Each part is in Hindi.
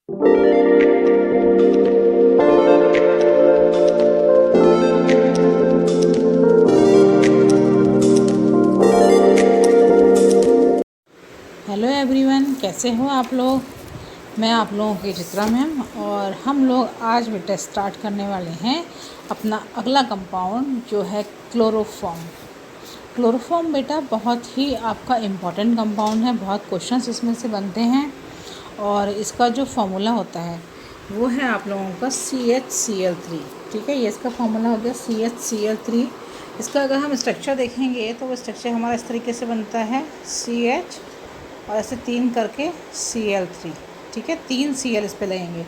हेलो एवरीवन, कैसे हो आप लोग। मैं आप लोगों की चित्रा मैम, और हम लोग आज बेटा स्टार्ट करने वाले हैं अपना अगला कंपाउंड जो है क्लोरोफॉर्म। क्लोरोफॉर्म बेटा बहुत ही आपका इम्पॉर्टेंट कंपाउंड है, बहुत क्वेश्चंस इसमें से बनते हैं। और इसका जो फॉर्मूला होता है वो है आप लोगों का CHCl3। ठीक है, ये इसका फॉर्मूला हो गया CHCl3। इसका अगर हम स्ट्रक्चर देखेंगे तो वो स्ट्रक्चर हमारा इस तरीके से बनता है CH और ऐसे 3 करके Cl3। ठीक है, 3 Cl इस पे लगेंगे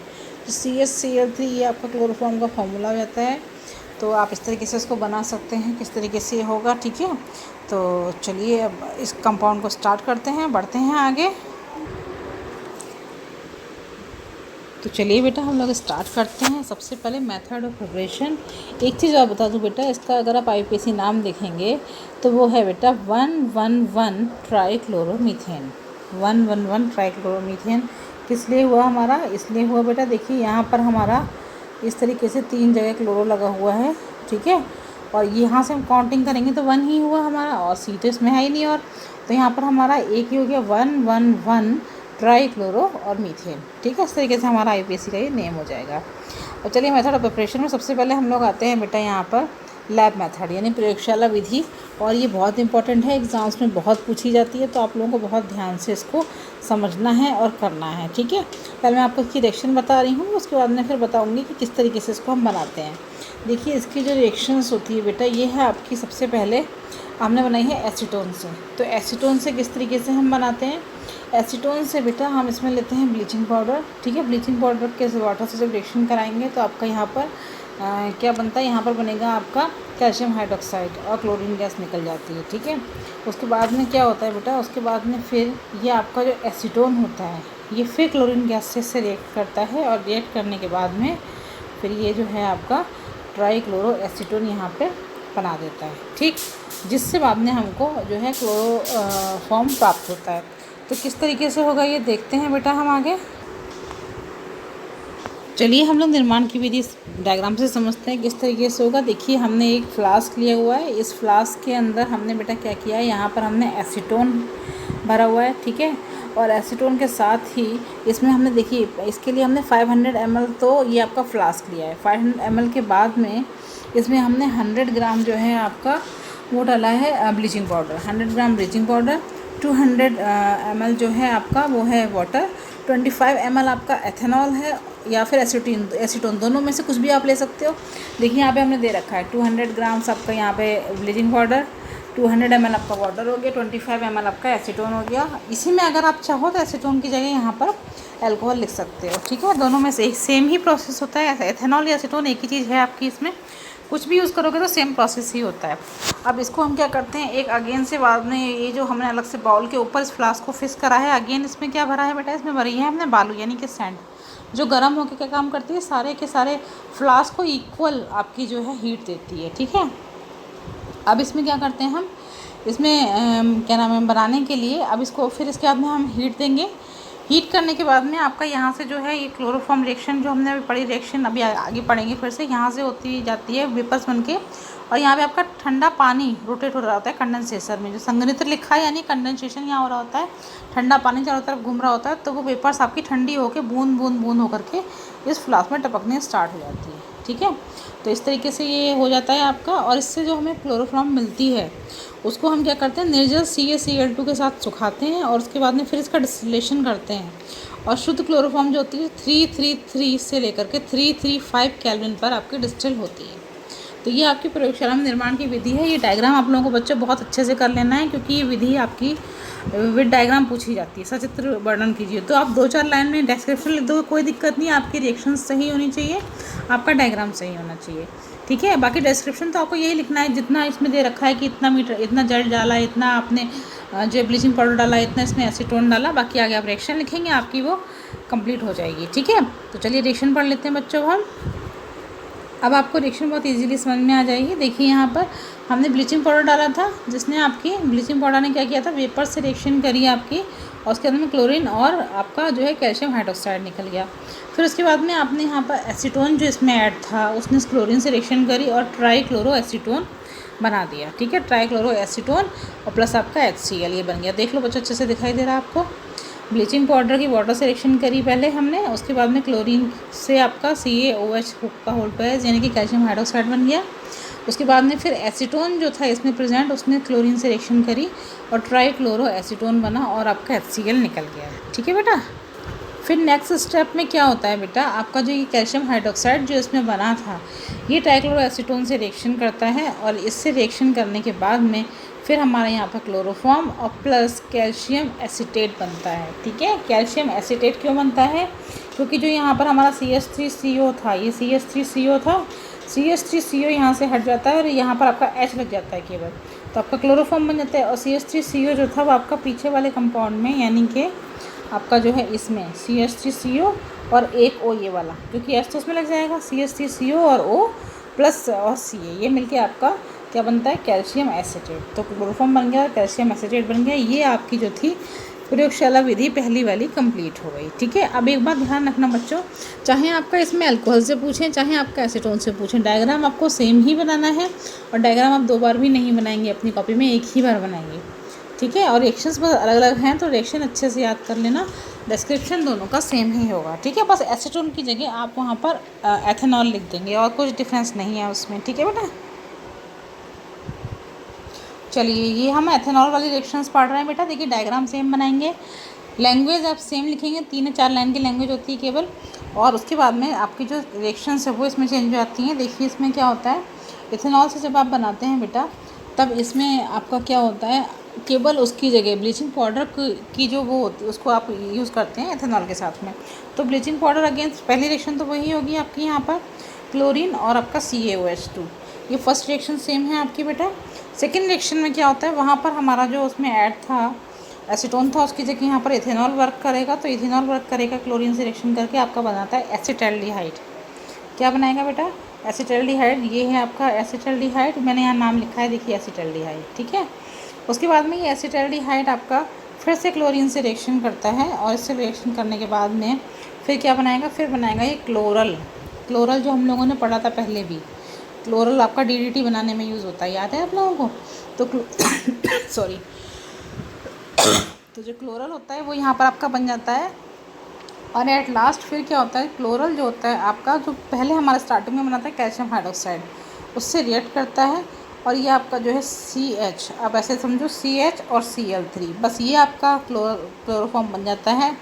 तो CHCl3 ये आपका क्लोरोफॉर्म का फॉर्मूला हो जाता है। तो आप इस तरीके से इसको बना सकते हैं, किस तरीके से ये होगा। ठीक है, तो चलिए अब इस कंपाउंड को स्टार्ट करते हैं, बढ़ते हैं आगे। तो चलिए बेटा हम लोग स्टार्ट करते हैं। सबसे पहले मेथड ऑफ प्रिपरेशन। एक चीज़ और बता दूं बेटा, इसका अगर आप IUPAC नाम देखेंगे तो वो है बेटा 111 ट्राईक्लोरोमीथेन। 111 ट्राईक्लोरोमीथेन किस लिए हुआ हमारा, इसलिए हुआ बेटा, देखिए यहाँ पर हमारा इस तरीके से 3 जगह क्लोरो लगा हुआ है। ठीक है, और यहाँ से हम काउंटिंग करेंगे तो 1 ही हुआ हमारा, और C तो इसमें है ही नहीं। और तो यहाँ पर हमारा एक ही हो गया 111 ट्राईक्लोरो और मीथेन। ठीक है, इस तरीके से हमारा IUPAC का ये नेम हो जाएगा। और चलिए मेथड ऑफ प्रिपरेशन में सबसे पहले हम लोग आते हैं बेटा यहाँ पर लैब मेथड यानी प्रयोगशाला विधि। और ये बहुत इंपॉर्टेंट है, एग्ज़ाम्स में बहुत पूछी जाती है, तो आप लोगों को बहुत ध्यान से इसको समझना है और करना है। ठीक है, पहले मैं आपको इसकी रिएक्शन बता रही हूँ, उसके बाद मैं फिर बताऊँगी कि किस तरीके से इसको हम बनाते हैं। देखिए इसकी जो रिएक्शंस होती है बेटा, ये है आपकी सबसे पहले हमने बनाई है एसीटोन से। तो एसीटोन से किस तरीके से हम बनाते हैं, एसीटोन से बेटा हम इसमें लेते हैं ब्लीचिंग पाउडर। ठीक है, ब्लीचिंग पाउडर के वाटर से जब रिएक्शन कराएंगे तो आपका यहाँ पर क्या बनता है, यहाँ पर बनेगा आपका कैल्शियम हाइड्रोक्साइड और क्लोरीन गैस निकल जाती है। ठीक है, उसके बाद में क्या होता है बेटा, उसके बाद में फिर ये आपका जो एसीटोन होता है ये फिर क्लोरीन गैस से रिएक्ट करता है, और रिएक्ट करने के बाद में फिर ये जो है आपका ट्राईक्लोरो एसीटोन यहाँ पे बना देता है। ठीक, जिससे बाद में हमको जो है क्लोरोफॉर्म प्राप्त होता है। तो किस तरीके से होगा ये देखते हैं बेटा हम आगे। चलिए हम लोग निर्माण की विधि डायग्राम से समझते हैं किस तरीके से होगा। देखिए हमने एक फ्लास्क लिया हुआ है, इस फ्लास्क के अंदर हमने बेटा क्या किया है, यहाँ पर हमने एसीटोन भरा हुआ है। ठीक है, और एसीटोन के साथ ही इसमें हमने देखिए इसके लिए हमने 500 ml तो ये आपका फ्लास्क लिया है। 500 ml के बाद में इसमें हमने 100 ग्राम जो है आपका वो डाला है ब्लीचिंग पाउडर। 100 ग्राम ब्लीचिंग पाउडर, 200 ml जो है आपका वो है वाटर, 25 ml आपका एथेनॉल है या फिर एसीटोन, दोनों में से कुछ भी आप ले सकते हो। देखिए यहाँ पे हमने दे रखा है 200 ग्राम्स आपका यहाँ पे ब्लीचिंग पाउडर, 200 ml आपका वाटर हो गया, 25 ml आपका एसीटोन हो गया। इसी में अगर आप चाहो तो एसीटोन की जगह यहाँ पर अल्कोहल लिख सकते हो। ठीक है, दोनों में से एक सेम ही प्रोसेस होता है, एथेनॉल या एसीटोन एक ही चीज़ है आपकी, इसमें कुछ भी यूज़ करोगे तो सेम प्रोसेस ही होता है। अब इसको हम क्या करते हैं, एक अगेन से बाद में ये जो हमने अलग से बाउल के ऊपर इस फ्लास्क को फिक्स करा है, अगेन इसमें क्या भरा है बेटा, इसमें भरी है हमने बालू यानी कि सैंड, जो गर्म होकर क्या काम करती है, सारे के सारे फ्लास्क को इक्वल आपकी जो है हीट देती है। ठीक है, अब इसमें क्या करते हैं हम, इसमें क्या नाम है बनाने के लिए, अब इसको फिर इसके बाद में हम हीट देंगे। हीट करने के बाद में आपका यहाँ से जो है ये क्लोरोफॉर्म रिएक्शन जो हमने अभी पढ़ी, रिएक्शन अभी आगे पढ़ेंगे फिर से, यहाँ से होती जाती है वेपर्स बन के, और यहाँ पे आपका ठंडा पानी रोटेट हो रहा होता है कंडेंसेटर में, जो संघनित्र लिखा है यानी कंडेंसेशन यहाँ हो रहा होता है, ठंडा पानी चारों तरफ घूम रहा होता है, तो वो वेपर्स आपकी ठंडी होकर बूंद बूंद बूंद होकर के इस फ्लास्क में टपकने स्टार्ट हो जाती है। ठीक है, तो इस तरीके से ये हो जाता है आपका, और इससे जो हमें क्लोरोफॉर्म मिलती है उसको हम क्या करते हैं, निर्जल CaCl2 के साथ सुखाते हैं, और उसके बाद में फिर इसका डिस्टिलेशन करते हैं, और शुद्ध क्लोरोफॉर्म जो होती है 333 से लेकर के 335 केल्विन पर आपकी डिस्टिल होती है। तो ये आपकी प्रयोगशाला में निर्माण की विधि है। ये डायग्राम आप लोगों को बच्चों बहुत अच्छे से कर लेना है, क्योंकि ये विधि आपकी विद डायग्राम पूछी जाती है। सचित्र वर्णन कीजिए, तो आप 2-4 लाइन में डिस्क्रिप्शन लिख दो, कोई दिक्कत नहीं, आपकी रिएक्शन सही होनी चाहिए, आपका डायग्राम सही होना चाहिए। ठीक है, बाकी डिस्क्रिप्शन तो आपको यही लिखना है जितना इसमें दे रखा है कि इतना मीटर, इतना जल डाला, इतना आपने जो ब्लीचिंग पाउडर डाला, इतना इसमें एसीटोन डाला, बाकी आगे आप रिएक्शन लिखेंगे, आपकी वो कंप्लीट हो जाएगी। ठीक है, तो चलिए रिएक्शन पढ़ लेते हैं बच्चों हम। अब आपको रिएक्शन बहुत इजीली समझ में आ जाएगी। देखिए यहाँ पर हमने ब्लीचिंग पाउडर डाला था, जिसने आपकी ब्लीचिंग पाउडर ने क्या किया था, वेपर से रिएक्शन करी आपकी, और उसके अंदर में क्लोरीन और आपका जो है कैल्शियम हाइड्रोक्साइड निकल गया। फिर उसके बाद में आपने यहाँ पर एसीटोन जो इसमें ऐड था उसने इस क्लोरीन से रिएक्शन करी और ट्राईक्लोरो एसीटोन बना दिया। ठीक है, ट्राईक्लोरो एसीटोन और प्लस आपका HCl ये बन गया। देख लो बच्चों, अच्छे से दिखाई दे रहा है आपको। ब्लीचिंग पाउडर की वाटर से रिएक्शन करी पहले हमने, उसके बाद में क्लोरीन से आपका CaOH का होल पेयर यानी कि कैल्शियम हाइड्रोक्साइड बन गया। उसके बाद में फिर एसीटोन जो था इसमें प्रेजेंट उसने क्लोरीन से रिएक्शन करी और ट्राईक्लोरो एसीटोन बना और आपका HCl निकल गया है। ठीक है बेटा। फिर नेक्स्ट स्टेप में क्या होता है बेटा, आपका जो ये कैल्शियम हाइड्रोक्साइड जो इसमें बना था ये ट्राईक्लोरो एसीटोन से रिएक्शन करता है और इससे रिएक्शन करने के बाद में फिर हमारे यहाँ पर क्लोरोफॉर्म और प्लस कैल्शियम एसीटेट बनता है। ठीक है, कैल्शियम एसीटेट क्यों बनता है, क्योंकि जो यहाँ पर हमारा CH3CO था, ये CH3CO था, CH3CO यहाँ से हट जाता है और यहाँ पर आपका H लग जाता है केवल, तो आपका क्लोरोफॉर्म बन जाता है। और CH3CO जो था वो आपका पीछे वाले कंपाउंड में यानी कि आपका जो है इसमें CH3CO और एक O ये वाला, क्योंकि H तो उसमें लग जाएगा, CH3CO और O प्लस और Ca ये मिलके आपका क्या बनता है, कैल्शियम एसीटेट। तो क्लोरोफॉर्म बन गया और कैल्शियम एसीटेट बन गया। ये आपकी जो थी प्रयोगशाला विधि पहली वाली कंप्लीट हो गई। ठीक है, अब एक बात ध्यान रखना बच्चों, चाहे आपका इसमें अल्कोहल से पूछें चाहे आपका एसीटोन से पूछें, डायग्राम आपको सेम ही बनाना है और डायग्राम आप 2 बार भी नहीं बनाएंगे अपनी कॉपी में, एक ही बार बनाएंगे। ठीक है, और रिएक्शंस बस अलग अलग हैं तो रिएक्शन अच्छे से याद कर लेना, डिस्क्रिप्शन दोनों का सेम ही होगा। ठीक है, बस एसीटोन की जगह आप वहाँ पर एथेनॉल लिख देंगे और कुछ डिफरेंस नहीं है उसमें। ठीक है बेटा, चलिए ये हम एथेनॉल वाली रिएक्शंस पढ़ रहे हैं बेटा। देखिए डायग्राम सेम बनाएंगे, लैंग्वेज आप सेम लिखेंगे, 3 या 4 लाइन की लैंग्वेज होती है केवल, और उसके बाद में आपकी जो रिएक्शंस है वो इसमें चेंज हो जाती हैं। देखिए इसमें क्या होता है, इथेनॉल से जब आप बनाते हैं बेटा तब इसमें आपका क्या होता है, केवल उसकी जगह ब्लीचिंग पाउडर की जो वो होती है उसको आप यूज़ करते हैं एथेनॉल के साथ में। तो ब्लीचिंग पाउडर अगेंस्ट पहली रिएक्शन तो वही होगी आपकी यहाँ पर क्लोरीन और आपका CaOH2, ये फर्स्ट रिएक्शन सेम है आपकी बेटा। सेकेंड रिएक्शन में क्या होता है, वहाँ पर हमारा जो उसमें ऐड था एसीटोन था उसकी जगह यहाँ पर इथेनॉल वर्क करेगा, तो इथेनॉल वर्क करेगा क्लोरीन से रिएक्शन करके आपका बनाता है एसिटाल्डिहाइड। क्या बनाएगा बेटा, एसिटाल्डिहाइड। ये है आपका एसिटाल्डिहाइड, मैंने यहाँ नाम लिखा है देखिए एसिटाल्डिहाइड। ठीक है, उसके बाद में ये एसिटाल्डिहाइड आपका फिर से क्लोरीन से रिएक्शन करता है और इससे रिएक्शन करने के बाद में फिर क्या बनाएगा, फिर बनाएगा ये क्लोरल। क्लोरल जो हम लोगों ने पढ़ा था पहले भी, क्लोरल आपका DDT बनाने में यूज़ होता है, याद है आप लोगों को। तो सॉरी तो जो क्लोरल होता है वो यहाँ पर आपका बन जाता है और एट लास्ट फिर क्या होता है, क्लोरल जो होता है आपका जो पहले हमारा स्टार्टिंग में बनाता है कैल्शियम हाइड्रोक्साइड, उससे रिएक्ट करता है और ये आपका जो है CH, आप ऐसे समझो CH और Cl3, बस ये आपका क्लोरोफॉर्म बन जाता है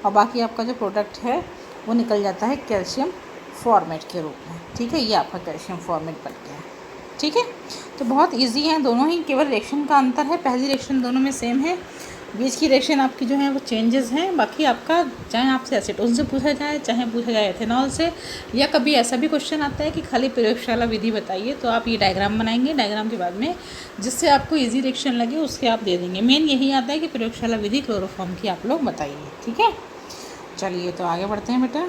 और बाकी आपका जो प्रोडक्ट है वो निकल जाता है कैल्शियम फॉर्मेट के रूप में। ठीक है, ये आपका कैल्शियम फॉर्मेट बन गया है। ठीक है, तो बहुत इजी है दोनों ही, केवल रिएक्शन का अंतर है, पहली रिएक्शन दोनों में सेम है, बीच की रिएक्शन आपकी जो है वो चेंजेस हैं। बाकी आपका चाहे आपसे एसीटोन से पूछा जाए चाहे पूछा जाए एथेनॉल से, या कभी ऐसा भी क्वेश्चन आता है कि खाली प्रयोगशाला विधि बताइए, तो आप ये डायग्राम बनाएंगे, डायग्राम के बाद में जिससे आपको ईजी रिएक्शन लगे उसके आप दे देंगे। मेन यही आता है कि प्रयोगशाला विधि क्लोरोफॉर्म की आप लोग बताइए। ठीक है, चलिए तो आगे बढ़ते हैं बेटा।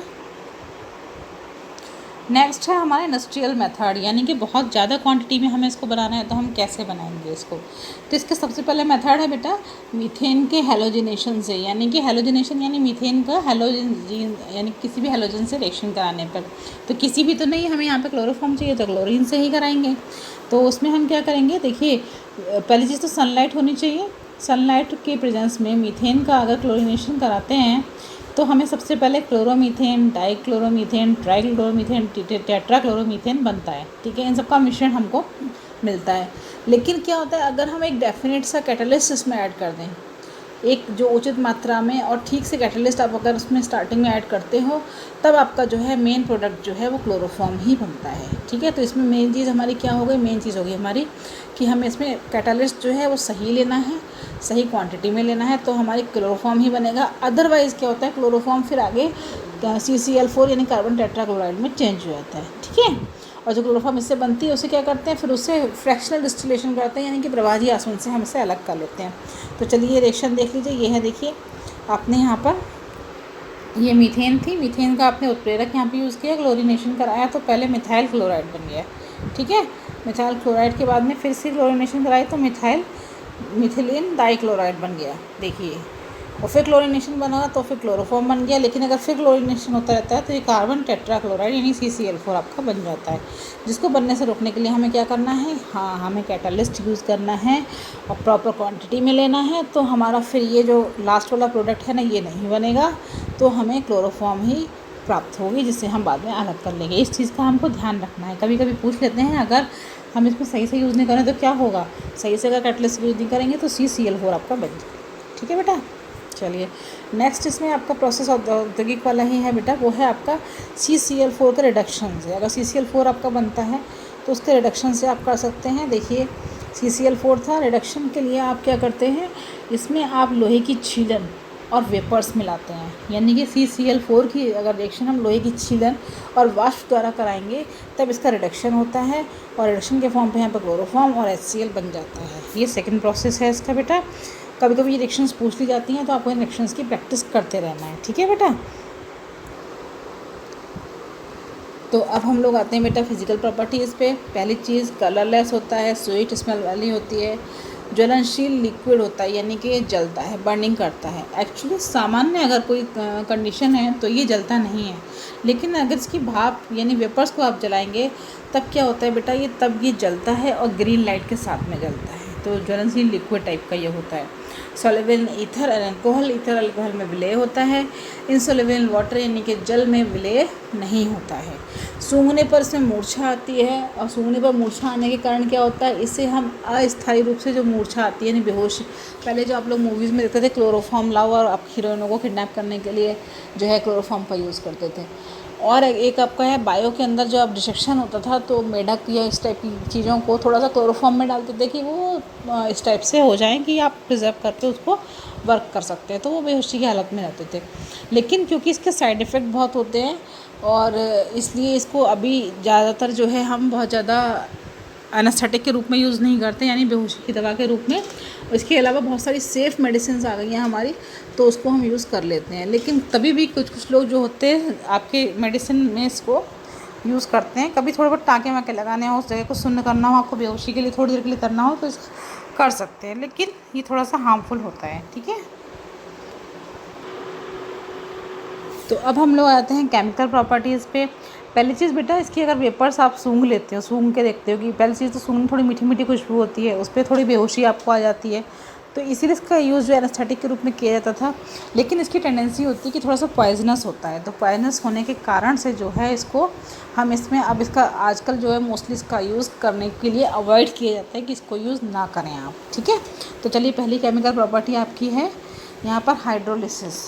नेक्स्ट है हमारा इंडस्ट्रियल मेथड, यानी कि बहुत ज़्यादा क्वांटिटी में हमें इसको बनाना है तो हम कैसे बनाएंगे इसको। तो इसका सबसे पहले मेथड है बेटा मीथेन के हेलोजिनेशन से, यानी कि हेलोजिनेशन यानी मीथेन का हेलोजन यानी किसी भी हेलोजन से रिएक्शन कराने पर। तो किसी भी तो नहीं, हमें यहाँ पे क्लोरोफॉर्म चाहिए तो क्लोरीन से ही कराएंगे। तो उसमें हम क्या करेंगे, देखिए पहली चीज़ तो सनलाइट होनी चाहिए। सनलाइट के प्रेजेंस में मीथेन का अगर क्लोरीनेशन कराते हैं तो हमें सबसे पहले क्लोरोमीथेन, डाइक्लोरोमीथेन, ट्राइक्लोरोमीथेन, टेट्राक्लोरोमीथेन बनता है। ठीक है, इन सबका मिश्रण हमको मिलता है। लेकिन क्या होता है, अगर हम एक डेफिनेट सा कैटलिस्ट इसमें ऐड कर दें, एक जो उचित मात्रा में और ठीक से कैटलिस्ट आप अगर उसमें स्टार्टिंग में ऐड करते हो, तब आपका जो है मेन प्रोडक्ट जो है वो क्लोरोफॉर्म ही बनता है। ठीक है, तो इसमें मेन चीज़ हमारी क्या हो गई, मेन चीज़ होगी हमारी कि हमें इसमें कैटलिस्ट जो है वो सही लेना है, सही क्वांटिटी में लेना है, तो हमारी क्लोरोफॉर्म ही बनेगा। अदरवाइज़ क्या होता है, क्लोरोफॉर्म फिर आगे CCl4 यानी कार्बन टेट्राक्लोराइड में चेंज हो जाता है। ठीक है, और जो क्लोरोफॉर्म इससे बनती है उसे क्या करते हैं, फिर उससे फ्रैक्शनल डिस्टिलेशन करते हैं, यानी कि प्रवाही आसवन से हम इसे अलग कर लेते हैं। तो चलिए ये रिएक्शन देख लीजिए, ये है देखिए आपने यहाँ पर ये मीथेन थी, मीथेन का आपने उत्प्रेरक यहाँ पे यूज़ किया, क्लोरीनेशन कराया तो पहले मिथाइल क्लोराइड बन गया। ठीक है, मिथाइल क्लोराइड के बाद में फिर से क्लोरीनेशन कराई तो मिथिलीन डाइक्लोराइड बन गया। देखिए और फिर क्लोरीनेशन बना तो फिर क्लोरोफॉर्म बन गया। लेकिन अगर फिर क्लोरीनेशन होता रहता है तो ये कार्बन टेट्राक्लोराइड यानी CCl4 आपका बन जाता है, जिसको बनने से रोकने के लिए हमें क्या करना है, हाँ हमें कैटालिस्ट यूज़ करना है और प्रॉपर क्वांटिटी में लेना है। तो हमारा फिर ये जो लास्ट वाला प्रोडक्ट है ना ये नहीं बनेगा, तो हमें क्लोरोफॉर्म ही प्राप्त होगी, जिससे हम बाद में अलग कर लेंगे। इस चीज़ का हमको ध्यान रखना है। कभी कभी पूछ लेते हैं अगर हम इसको सही से यूज़ नहीं करें तो क्या होगा, सही से अगर कैटलिस्ट यूज़ नहीं करेंगे तो CCl4 आपका बन जाएगा। ठीक है बेटा। चलिए नेक्स्ट इसमें आपका प्रोसेस औद्योगिक वाला ही है बेटा, वो है आपका CCl4 के रिडक्शन से। अगर CCl4 आपका बनता है तो उसके रिडक्शन से आप कर सकते हैं। देखिए CCl4 था, रिडक्शन के लिए आप क्या करते हैं, इसमें आप लोहे की छीलन और वेपर्स मिलाते हैं, यानी कि CCl4 की अगर रिएक्शन हम लोहे की छीलन और वाष्प द्वारा कराएंगे तब इसका रिडक्शन होता है, और रिडक्शन के फॉर्म पे यहाँ पर क्लोरोफॉर्म और HCl बन जाता है। ये सेकंड प्रोसेस है इसका बेटा। कभी कभी ये रिएक्शंस पूछ ली जाती हैं तो आपको इन रिएक्शंस की प्रैक्टिस करते रहना है। ठीक है बेटा। तो अब हम लोग आते हैं बेटा फिजिकल प्रॉपर्टीज़ पे। पहली चीज़ कलरलेस होता है, स्वीट स्मेल वाली होती है, ज्वलनशील लिक्विड होता है यानी कि ये जलता है, बर्निंग करता है। एक्चुअली सामान्य अगर कोई कंडीशन है तो ये जलता नहीं है, लेकिन अगर इसकी भाप यानी वेपर्स को आप जलाएंगे तब क्या होता है बेटा, ये तब ये जलता है और ग्रीन लाइट के साथ में जलता है। तो ज्वलनशील लिक्विड टाइप का ये होता है। Soluble ether and alcohol, ether alcohol में विलय होता है। इनसॉल्युबल वाटर यानी कि जल में विलय नहीं होता है। सूंघने पर इसमें मूर्छा आती है, और सूंघने पर मूर्छा आने के कारण क्या होता है, इससे हम अस्थायी रूप से जो मूर्छा आती है यानी बेहोशी, पहले जो आप लोग मूवीज़ में देखते थे क्लोरोफॉर्म लाओ और आप हीरोइनों को किडनैप करने के लिए जो है क्लोरोफॉर्म का यूज़ करते थे। और एक आपका है बायो के अंदर जो अब डिसेक्शन होता था तो मेढक या इस टाइप की चीज़ों को थोड़ा सा क्लोरोफॉर्म में डालते थे कि वो इस टाइप से हो जाएं कि आप प्रिजर्व करके उसको वर्क कर सकते हैं, तो वो बेहोशी की हालत में रहते थे। लेकिन क्योंकि इसके साइड इफ़ेक्ट बहुत होते हैं और इसलिए इसको अभी ज़्यादातर जो है हम बहुत ज़्यादा एनेस्थेटिक के रूप में यूज़ नहीं करते, यानी बेहोशी की दवा के रूप में। इसके अलावा बहुत सारी सेफ़ मेडिसिन आ गई हैं हमारी, तो उसको हम यूज़ कर लेते हैं। लेकिन तभी भी कुछ लोग जो होते हैं आपके मेडिसिन में इसको यूज़ करते हैं। कभी थोड़े बहुत टाँके वाँके लगाने हो, उस जगह को सुन्न करना हो, आपको बेहोशी के लिए थोड़ी देर के लिए करना हो तो कर सकते हैं, लेकिन ये थोड़ा सा हार्मफुल होता है। ठीक है। तो अब हम लोग आते हैं केमिकल प्रॉपर्टीज़ पे। पहली चीज़ बेटा, इसकी अगर वेपर्स आप सूंघ लेते हो, सूंघ के देखते हो कि पहली चीज़ तो सूंघ में थोड़ी मीठी मीठी खुशबू होती है, उस पर थोड़ी बेहोशी आपको आ जाती है, तो इसीलिए इसका यूज़ जो एनेस्थेटिक के रूप में किया जाता था। लेकिन इसकी टेंडेंसी होती है कि थोड़ा सा पॉइजनस होता है, तो पॉइजनस होने के कारण से जो है इसको हम इसमें अब इसका आजकल जो है मोस्टली इसका यूज़ करने के लिए अवॉइड किया जाता है कि इसको यूज़ ना करें आप। ठीक है। तो चलिए पहली केमिकल प्रॉपर्टी आपकी है यहाँ पर हाइड्रोलिसिस।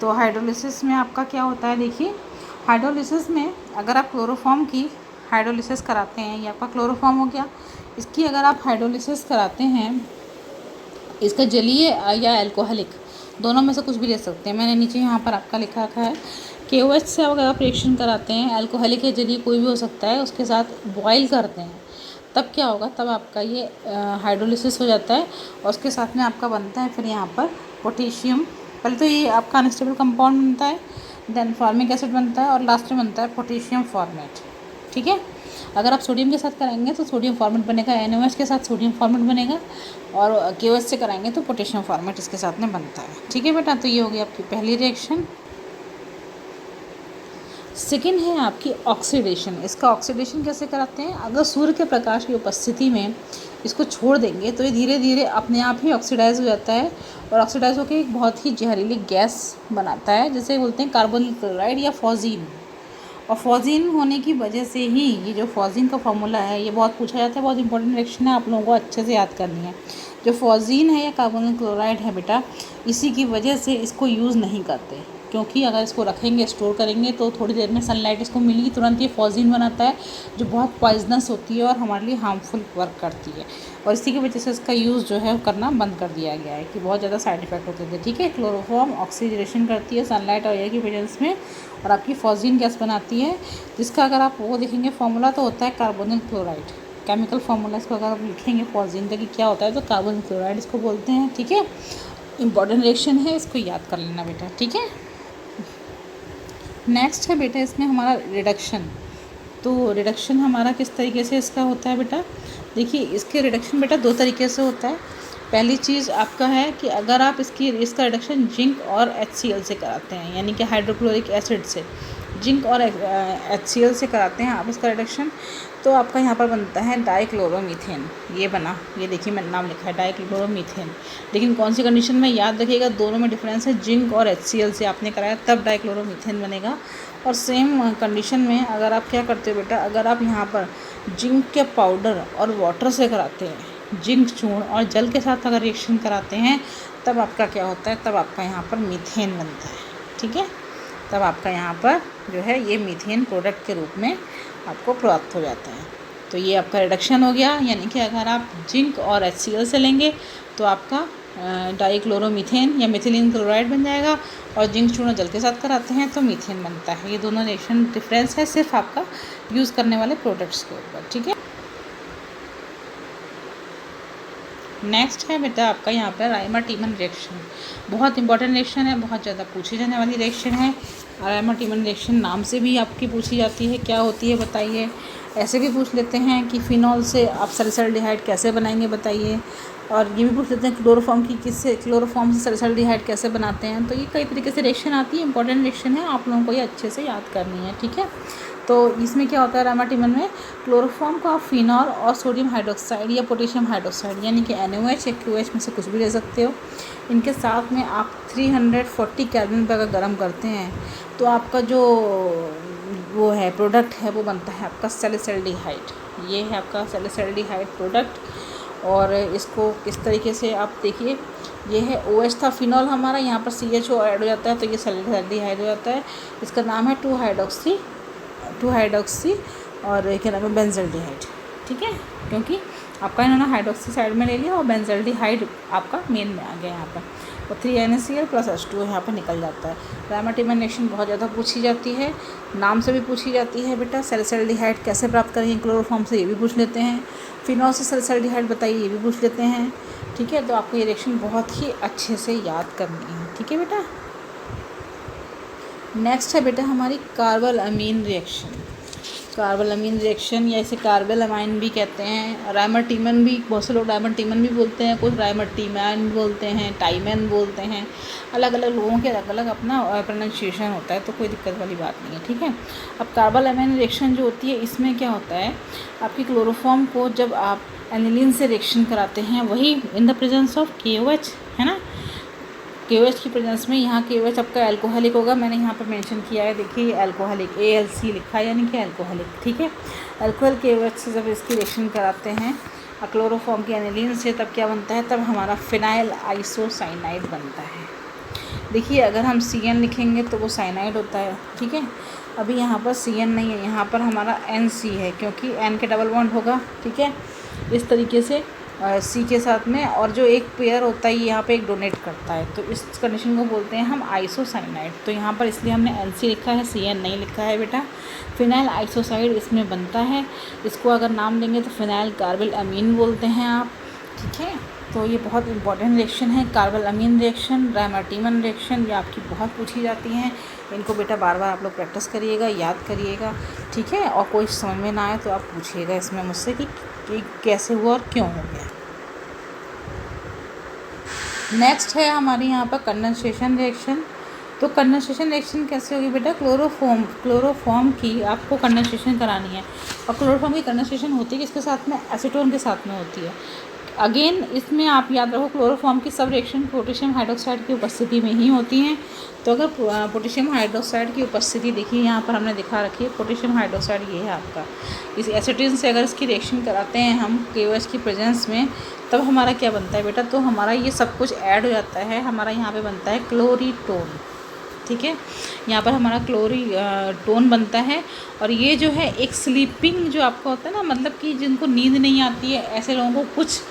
तो हाइड्रोलिसिस में आपका क्या होता है, देखिए हाइड्रोलिसिस में अगर आप क्लोरोफॉर्म की हाइड्रोलिसिस कराते हैं, ये आपका क्लोरोफॉर्म हो गया, इसकी अगर आप हाइड्रोलिसिस कराते हैं, इसका जलीय या अल्कोहलिक दोनों में से कुछ भी ले सकते हैं। मैंने नीचे यहाँ पर आपका लिखा रखा है KOH से अगर आप रिएक्शन कराते हैं, अल्कोहलिक या जलीय कोई भी हो सकता है, उसके साथ बॉयल करते हैं, तब क्या होगा, तब आपका ये हाइड्रोलिसिस हो जाता है और उसके साथ में आपका बनता है फिर यहाँ पर पोटेशियम। पहले तो ये आपका अनस्टेबल कंपाउंड बनता है, देन फॉर्मिक एसिड बनता है और लास्ट में बनता है पोटेशियम फॉर्मेट। ठीक है। अगर आप सोडियम के साथ कराएंगे तो सोडियम फॉर्मेट बनेगा, NaOH के साथ सोडियम फॉर्मेट बनेगा, और KOH से कराएंगे तो पोटेशियम फॉर्मेट इसके साथ में बनता है। ठीक है बेटा। तो ये हो गई आपकी पहली रिएक्शन। सेकेंड है आपकी ऑक्सीडेशन। इसका ऑक्सीडेशन कैसे कराते हैं, अगर सूर्य के प्रकाश की उपस्थिति में इसको छोड़ देंगे तो ये धीरे धीरे अपने आप ही ऑक्सीडाइज हो जाता है, और ऑक्सीडाइज होकर एक बहुत ही जहरीली गैस बनाता है, जिसे बोलते हैं कार्बोनिल क्लोराइड या फॉजीन। और फॉजीन होने की वजह से ही ये जो फॉजीन का फार्मूला है ये बहुत पूछा जाता है, बहुत इंपॉर्टेंट रिएक्शन है, आप लोगों को अच्छे से याद करनी है। जो फॉजीन है या कार्बोनिल क्लोराइड है बेटा, इसी की वजह से इसको यूज़ नहीं करते, क्योंकि अगर इसको रखेंगे स्टोर करेंगे तो थोड़ी देर में सनलाइट इसको मिलेगी, तुरंत ये फॉजीन बनाता है जो बहुत पॉइजनस होती है और हमारे लिए हार्मफुल वर्क करती है, और इसी की वजह से इसका यूज़ जो है करना बंद कर दिया गया है कि बहुत ज़्यादा साइड इफेक्ट होते थे। ठीक है। क्लोरोफॉर्म ऑक्सीजनेशन करती है सनलाइट और एयर की प्रेजेंस में, और आपकी फॉजीन गैस बनाती है, जिसका अगर आप वो देखेंगे फॉर्मूला तो होता है कार्बोनिल क्लोराइड। केमिकल फार्मूला इसको अगर आप लिखेंगे फॉजीन का कि क्या होता है तो कार्बोनिल क्लोराइड इसको बोलते हैं। ठीक है। इंपॉर्टेंट रिएक्शन है, इसको याद कर लेना बेटा। ठीक है। नेक्स्ट है बेटा इसमें हमारा रिडक्शन। तो रिडक्शन हमारा किस तरीके से इसका होता है बेटा, देखिए इसके रिडक्शन बेटा दो तरीके से होता है। पहली चीज़ आपका है कि अगर आप इसका रिडक्शन जिंक और HCl से कराते हैं, यानी कि हाइड्रोक्लोरिक एसिड से, जिंक और HCl से कराते हैं आप इसका रिडक्शन, तो आपका यहाँ पर बनता है डाइक्लोरोमीथेन। ये बना, ये देखिए मैंने नाम लिखा है डाइक्लोरोमीथेन। लेकिन कौन सी कंडीशन में, याद रखिएगा दोनों में डिफरेंस है। जिंक और HCl से आपने कराया तब डाइक्लोरोमीथेन बनेगा। और सेम कंडीशन में अगर आप क्या करते हो बेटा, अगर आप यहाँ पर जिंक के पाउडर और वाटर से कराते हैं, जिंक चूर्ण और जल के साथ अगर रिएक्शन कराते हैं, तब आपका क्या होता है, तब आपका यहाँ पर मीथेन बनता है। ठीक है, तब आपका यहाँ पर जो है ये मीथेन प्रोडक्ट के रूप में आपको प्राप्त हो जाता है। तो ये आपका रिडक्शन हो गया, यानी कि अगर आप जिंक और HCl से लेंगे तो आपका डाइक्लोरोमीथेन या मिथिलीन क्लोराइड बन जाएगा, और जिंक चूर्ण जल के साथ कराते हैं तो मीथेन बनता है। ये दोनों रिएक्शन डिफरेंस है सिर्फ आपका यूज़ करने वाले प्रोडक्ट्स के ऊपर। ठीक है, नेक्स्ट है बेटा आपका यहाँ पर राइमर टीमन रिएक्शन। बहुत इंपॉर्टेंट रिएक्शन है, बहुत ज़्यादा पूछी जाने वाली रिएक्शन है। राइमर टीमन रिएक्शन नाम से भी आपकी पूछी जाती है, क्या होती है बताइए। ऐसे भी पूछ लेते हैं कि फिनॉल से आप सैलिसाइल्डिहाइड कैसे बनाएंगे बताइए, और ये भी पूछ लेते हैं क्लोरोफॉर्म से सैलिसाइल्डिहाइड कैसे बनाते हैं। तो ये कई तरीके से रिएक्शन आती है, इंपॉर्टेंट रिएक्शन है, आप लोगों को ये अच्छे से याद करनी है। ठीक है, तो इसमें क्या होता है राइमर टीमन में, क्लोरोफॉर्म का फिनॉल और सोडियम हाइड्रोक्साइड या पोटेशियम हाइड्रोक्साइड, यानी कि NaOH या QH में से कुछ भी ले सकते हो, इनके साथ में आप 340 केल्विन पर अगर गर्म करते हैं तो आपका जो वो है प्रोडक्ट है वो बनता है आपका सैलिसाइल्डिहाइड। ये है आपका सैलिसाइल्डिहाइड प्रोडक्ट। और इसको किस तरीके से आप देखिए, ये है OH था फिनॉल हमारा, यहाँ पर CHO ऐड हो जाता है तो ये सैलिसाइल्डिहाइड हो जाता है। इसका नाम है 2 हाइड्रोक्सी और क्या नाम है, बेंजल्डिहाइड। ठीक है, क्योंकि आपका इन्होंने हाइड्रोक्सी साइड में ले लिया और बेंजल्डिहाइड आपका मेन में आ गया यहाँ पर, और 3NaCl + H2O यहाँ पर निकल जाता है। राइमर टीमन रिएक्शन बहुत ज़्यादा पूछी जाती है, नाम से भी पूछी जाती है बेटा। सैलिसाइल्डिहाइड कैसे प्राप्त करेंगे क्लोरोफॉर्म से, ये भी पूछ लेते हैं। फिनॉल से सैलिसाइल्डिहाइड बताइए, ये भी पूछ लेते हैं। ठीक है, तो आपको ये रिएक्शन बहुत ही अच्छे से याद करनी है। ठीक है बेटा, नेक्स्ट है बेटा हमारी कार्बल अमीन रिएक्शन। कार्बल अमीन रिएक्शन या इसे कार्बल अमाइन भी कहते हैं। राइमर टीमन भी, बहुत से लोग राइमर टीमन भी बोलते हैं, कुछ राइमर टीमैन बोलते हैं, टाइमैन बोलते हैं। अलग अलग लोगों के अलग अलग अपना प्रोनाउंसिएशन होता है, तो कोई दिक्कत वाली बात नहीं है। ठीक है, अब कार्बल अमाइन रिएक्शन जो होती है, इसमें क्या होता है, आपकी क्लोरोफॉर्म को जब आप एनिलीन से रिएक्शन कराते हैं, वही in the presence of KOH, है ना, KOH की प्रेजेंस में। यहाँ KOH आपका एल्कोहलिक होगा, मैंने यहाँ पर मेंशन किया है, देखिए एल्कोहलिक, ALC लिखा है, यानी कि एल्कोहलिक। ठीक है, अल्कोहल KOH से जब इसकी रिएक्शन कराते हैं क्लोरोफॉर्म की एनिलीन से, तब क्या बनता है, तब हमारा फिनाइल आइसोसाइनाइड बनता है। देखिए अगर हम CN लिखेंगे तो वो साइनाइड होता है। ठीक है, अभी यहाँ पर CN नहीं है, यहाँ पर हमारा NC है, क्योंकि N के डबल बॉन्ड होगा। ठीक है, इस तरीके से C के साथ में, और जो एक पेयर होता है यहाँ पे एक डोनेट करता है, तो इस कंडीशन को बोलते हैं हम आइसोसाइनाइड। तो यहाँ पर इसलिए हमने NC लिखा है, CN नहीं लिखा है बेटा। फिनाइल आइसोसाइड इसमें बनता है, इसको अगर नाम लेंगे तो फिनाइल कार्बल अमीन बोलते हैं आप। ठीक है, तो ये बहुत इंपॉर्टेंट रिएक्शन है कार्बल अमीन रिएक्शन। राइमर टीमन रिएक्शन ये आपकी बहुत पूछी जाती हैं, इनको बेटा बार बार आप लोग प्रैक्टिस करिएगा, याद करिएगा। ठीक है, और कोई समझ में ना आए तो आप पूछिएगा इसमें मुझसे कि कैसे हुआ और क्यों हो गया। नेक्स्ट है हमारे यहाँ पर कंडेंसेशन रिएक्शन। तो कंडेंसेशन रिएक्शन कैसे होगी बेटा, क्लोरोफॉर्म की आपको कंडेंसेशन करानी है, और क्लोरोफॉर्म की कंडेंसेशन होती है किसके साथ में, एसीटोन के साथ में होती है। अगेन इसमें आप याद रखो क्लोरोफॉर्म की सब रिएक्शन पोटेशियम हाइड्रोक्साइड की उपस्थिति में ही होती हैं। तो अगर पोटेशियम हाइड्रोक्साइड की उपस्थिति देखिए यहाँ पर हमने दिखा रखी है, पोटेशियम हाइड्रोक्साइड ये है आपका, इस एसिटिन से अगर इसकी रिएक्शन कराते हैं हम KOH की प्रेजेंस में, तब हमारा क्या बनता है बेटा, तो हमारा ये सब कुछ ऐड हो जाता है, हमारा यहाँ पे बनता है क्लोरीटोन। ठीक है, यहाँ पर हमारा क्लोरीटोन बनता है, और ये जो है एक स्लीपिंग जो आपका होता है ना, मतलब कि जिनको नींद नहीं आती है, ऐसे लोगों को कुछ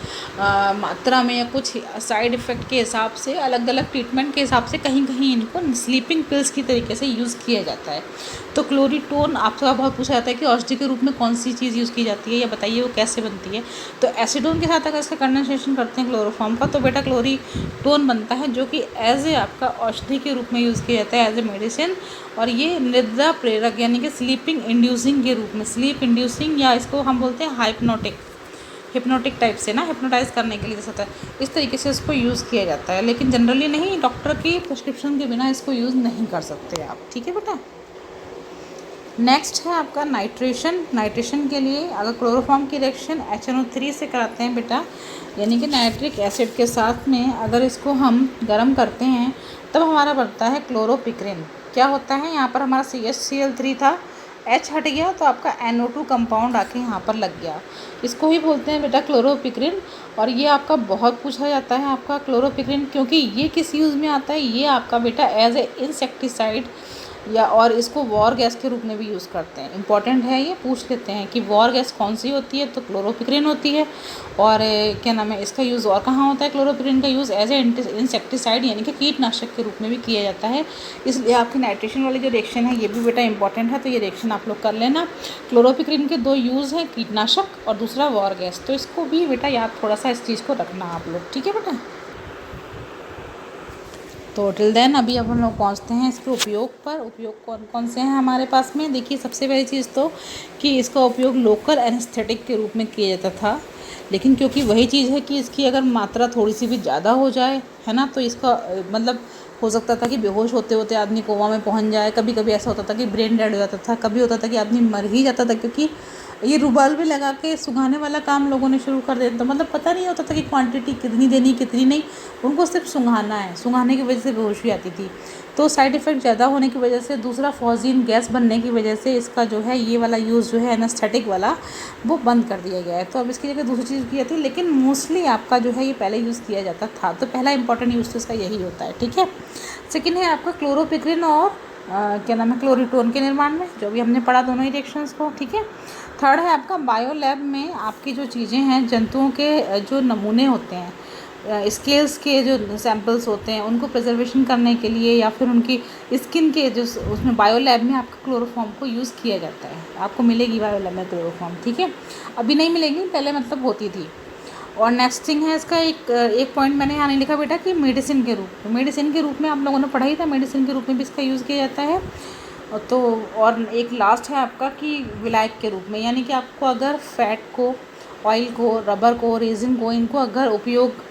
मात्रा में या कुछ साइड इफ़ेक्ट के हिसाब से, अलग अलग ट्रीटमेंट के हिसाब से कहीं कहीं इनको स्लीपिंग पिल्स की तरीके से यूज़ किया जाता है। तो क्लोरीटोन आपसे बहुत पूछा जाता है कि औषधि के रूप में कौन सी चीज़ यूज़ की जाती है, या बताइए वो कैसे बनती है। तो एसिडोन के साथ अगर इसका कंडेंसेशन करते हैं क्लोरोफॉर्म का, तो बेटा क्लोरीटोन बनता है, जो कि एज ए आपका औषधि के रूप में यूज़ किया जाता है, एज ए मेडिसिन। और ये निद्रा प्रेरक यानी कि स्लीपिंग इंड्यूसिंग के रूप में, स्लीप इंड्यूसिंग, या इसको हम बोलते हैं हाइप्नोटिक, हिप्नोटिक टाइप से ना, हिप्नोटाइज करने के लिए जैसा होता है, इस तरीके से इसको यूज़ किया जाता है, लेकिन जनरली नहीं, डॉक्टर की प्रिस्क्रिप्शन के बिना इसको यूज़ नहीं कर सकते आप, ठीक है बेटा। नेक्स्ट है आपका नाइट्रेशन। नाइट्रेशन के लिए अगर क्लोरोफॉर्म की रिएक्शन HNO3 से कराते हैं बेटा, यानी कि नाइट्रिक एसिड के साथ में अगर इसको हम गर्म करते हैं तब हमारा बनता है क्लोरोपिक्रिन। क्या होता है, यहाँ पर हमारा CHCl3 था, H हट गया तो आपका NO2 कंपाउंड आके यहाँ पर लग गया, इसको ही बोलते हैं बेटा क्लोरोपिक्रिन। और ये आपका बहुत पूछा जाता है आपका क्लोरोपिक्रिन, क्योंकि ये किस यूज़ में आता है, ये आपका बेटा एज ए इंसेक्टिसाइड या और इसको वॉर गैस के रूप में भी यूज़ करते हैं। इंपॉर्टेंट है, ये पूछ लेते हैं कि वॉर गैस कौन सी होती है, तो क्लोरोपिक्रिन होती है। और क्या नाम है, इसका यूज़ और कहाँ होता है, क्लोरोपिक्रिन का यूज़ एज ए इंसेक्टिसाइड यानी कि कीटनाशक के रूप में भी किया जाता है। इसलिए आपकी नाइट्रेशन वाली जो रिएक्शन है ये भी बेटा इंपॉर्टेंट है, तो ये रिएक्शन आप लोग कर लेना। क्लोरोपिक्रिन के 2 यूज़ हैं, कीटनाशक और दूसरा वॉर गैस, तो इसको भी बेटा याद थोड़ा सा इस चीज़ को रखना आप लोग, ठीक है बेटा। तो टिल देन अभी अब हम लोग पहुँचते हैं इसके उपयोग पर। उपयोग कौन कौन से हैं हमारे पास में, देखिए सबसे पहली चीज़ तो कि इसका उपयोग लोकल एनेस्थेटिक के रूप में किया जाता था, लेकिन क्योंकि वही चीज़ है कि इसकी अगर मात्रा थोड़ी सी भी ज़्यादा हो जाए, है ना, तो इसका मतलब हो सकता था कि बेहोश होते होते आदमी कोमा में पहुंच जाए। कभी कभी ऐसा होता था कि ब्रेन डेड हो जाता था, कभी होता था कि आदमी मर ही जाता था, क्योंकि ये रुबाल भी लगा के सुखाने वाला काम लोगों ने शुरू कर दिया था। मतलब पता नहीं होता था कि क्वांटिटी कितनी देनी कितनी नहीं, उनको सिर्फ सुंघाना है, सुंघाने की वजह से बेहोशी आती थी। तो साइड इफ़ेक्ट ज़्यादा होने की वजह से, दूसरा फॉजिन गैस बनने की वजह से इसका जो है ये वाला यूज़ जो है एनेस्थेटिक वाला वो बंद कर दिया गया है। तो अब इसकी जगह दूसरी चीज़ की जाती है, लेकिन मोस्टली आपका जो है ये पहले यूज़ किया जाता था। तो पहला इंपॉर्टेंट यूज़ तो इसका यही होता है, ठीक है। सेकेंड है आपका क्लोरोपिक्रिन और क्या नाम है, क्लोरीटोन के निर्माण में, जो भी हमने पढ़ा दोनों ही रिएक्शंस को, ठीक है। थर्ड है आपका बायो लैब में आपकी जो चीज़ें हैं, जंतुओं के जो नमूने होते हैं, स्केल्स के जो सैंपल्स होते हैं, उनको प्रिजर्वेशन करने के लिए या फिर उनकी स्किन के जो उसमें बायो लैब में आपका क्लोरोफॉर्म को यूज़ किया जाता है। आपको मिलेगी बायो लैब में क्लोरोफॉर्म, ठीक है। अभी नहीं मिलेगी, पहले मतलब होती थी। और नेक्स्ट थिंग है इसका एक पॉइंट मैंने यहाँ नहीं लिखा बेटा कि मेडिसिन के रूप में, मेडिसिन के रूप में आप लोगों ने पढ़ा ही था, मेडिसिन के रूप में भी इसका यूज़ किया जाता है। तो और एक लास्ट है आपका कि विलायक के रूप में, यानी कि आपको अगर फैट को, ऑयल को, रबर को, रेजिन को, इनको अगर उपयोग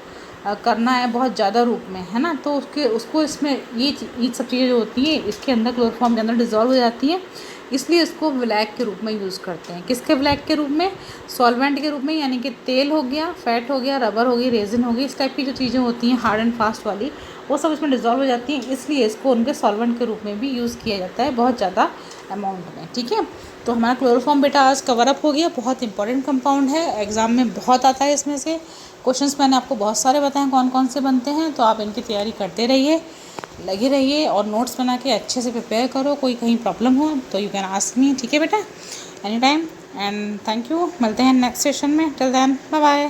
करना है बहुत ज़्यादा रूप में, है ना, तो उसको इसमें ये सब चीज़ें जो होती हैं इसके अंदर क्लोरोफॉर्म के अंदर डिज़ोल्व हो जाती हैं, इसलिए इसको विलायक के रूप में यूज़ करते हैं। किसके विलायक के रूप में, सॉल्वेंट के रूप में, यानी कि तेल हो गया, फैट हो गया, रबर हो गई, रेजिन हो गई, इस टाइप की जो चीज़ें होती हैं हार्ड एंड फास्ट वाली, वो सब इसमें डिज़ोल्व हो जाती हैं, इसलिए इसको उनके सॉल्वेंट के रूप में भी यूज़ किया जाता है बहुत ज़्यादा अमाउंट में, ठीक है। तो हमारा क्लोरोफॉर्म बेटा आज कवर अप हो गया। बहुत इंपॉर्टेंट कंपाउंड है, एग्ज़ाम में बहुत आता है, इसमें से क्वेश्चंस मैंने आपको बहुत सारे बताए कौन कौन से बनते हैं। तो आप इनकी तैयारी करते रहिए, लगे रहिए और नोट्स बना के अच्छे से प्रिपेयर करो। कोई कहीं प्रॉब्लम हो तो यू कैन आस्क मी, ठीक है बेटा, any time. And thank you, मिलते हैं नेक्स्ट सेशन में। Till then bye bye.